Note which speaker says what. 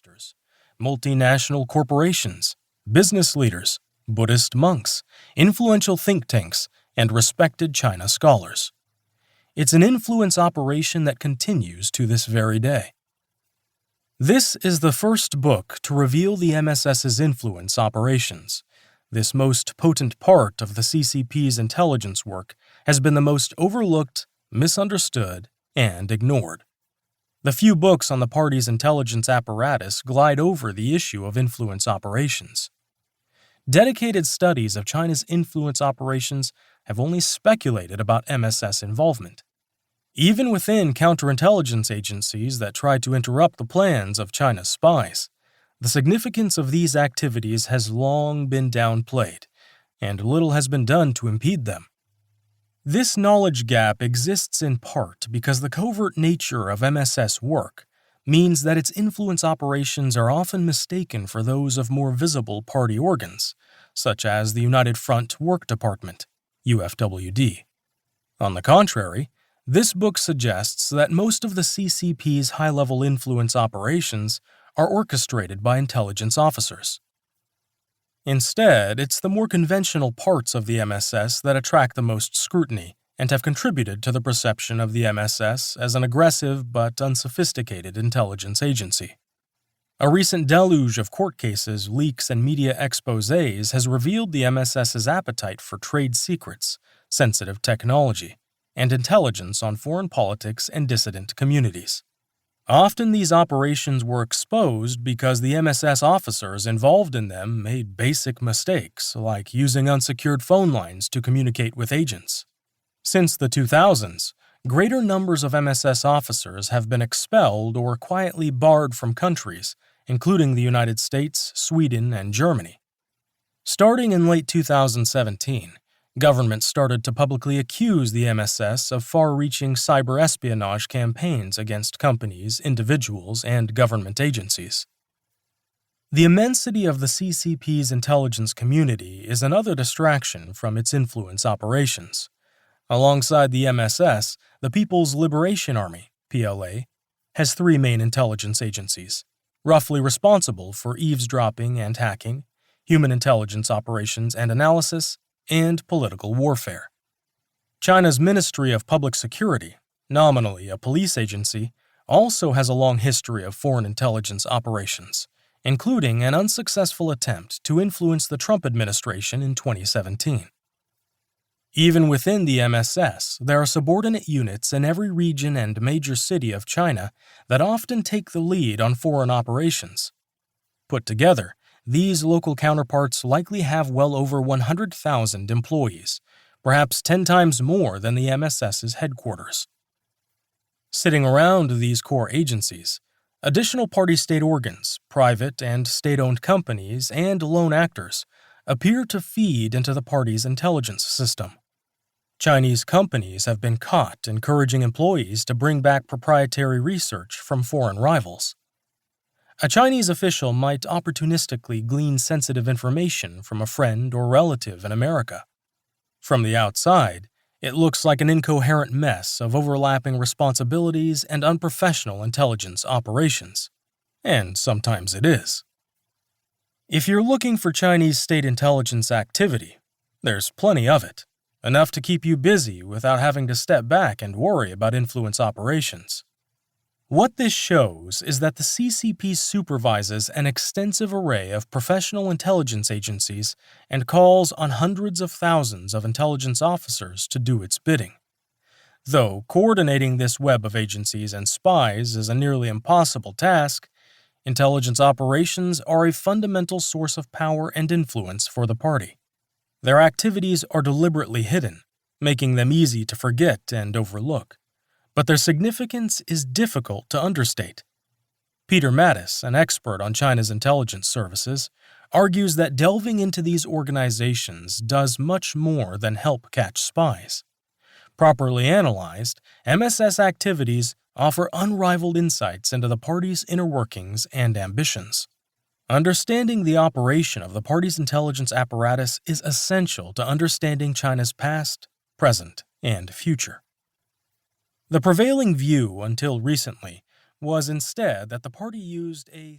Speaker 1: ministers, multinational corporations, business leaders, Buddhist monks, influential think tanks, and respected China scholars. It's an influence operation that continues to this very day. This is the first book to reveal the MSS's influence operations. This most potent part of the CCP's intelligence work has been the most overlooked, misunderstood, and ignored. The few books on the party's intelligence apparatus glide over the issue of influence operations. Dedicated studies of China's influence operations have only speculated about MSS involvement. Even within counterintelligence agencies that try to interrupt the plans of China's spies, the significance of these activities has long been downplayed, and little has been done to impede them. This knowledge gap exists in part because the covert nature of MSS work means that its influence operations are often mistaken for those of more visible party organs, such as the United Front Work Department, UFWD. On the contrary, this book suggests that most of the CCP's high-level influence operations are orchestrated by intelligence officers. Instead, it's the more conventional parts of the MSS that attract the most scrutiny and have contributed to the perception of the MSS as an aggressive but unsophisticated intelligence agency. A recent deluge of court cases, leaks, and media exposés has revealed the MSS's appetite for trade secrets, sensitive technology, and intelligence on foreign politics and dissident communities. Often these operations were exposed because the MSS officers involved in them made basic mistakes, like using unsecured phone lines to communicate with agents. Since the 2000s, greater numbers of MSS officers have been expelled or quietly barred from countries, including the United States, Sweden, and Germany. Starting in late 2017, governments started to publicly accuse the MSS of far-reaching cyber espionage campaigns against companies, individuals, and government agencies. The immensity of the CCP's intelligence community is another distraction from its influence operations. Alongside the MSS, the People's Liberation Army, PLA, has three main intelligence agencies, roughly responsible for eavesdropping and hacking, human intelligence operations and analysis, and political warfare. China's Ministry of Public Security, nominally a police agency, also has a long history of foreign intelligence operations, including an unsuccessful attempt to influence the Trump administration in 2017. Even within the MSS, there are subordinate units in every region and major city of China that often take the lead on foreign operations. Put together, these local counterparts likely have well over 100,000 employees, perhaps 10 times more than the MSS's headquarters. Sitting around these core agencies, additional party-state organs, private and state-owned companies, and lone actors appear to feed into the party's intelligence system. Chinese companies have been caught encouraging employees to bring back proprietary research from foreign rivals. A Chinese official might opportunistically glean sensitive information from a friend or relative in America. From the outside, it looks like an incoherent mess of overlapping responsibilities and unprofessional intelligence operations. And sometimes it is. If you're looking for Chinese state intelligence activity, there's plenty of it, enough to keep you busy without having to step back and worry about influence operations. What this shows is that the CCP supervises an extensive array of professional intelligence agencies and calls on hundreds of thousands of intelligence officers to do its bidding. Though coordinating this web of agencies and spies is a nearly impossible task, intelligence operations are a fundamental source of power and influence for the party. Their activities are deliberately hidden, making them easy to forget and overlook. But their significance is difficult to understate. Peter Mattis, an expert on China's intelligence services, argues that delving into these organizations does much more than help catch spies. Properly analyzed, MSS activities offer unrivaled insights into the party's inner workings and ambitions. Understanding the operation of the party's intelligence apparatus is essential to understanding China's past, present, and future. The prevailing view until recently was instead that the party used a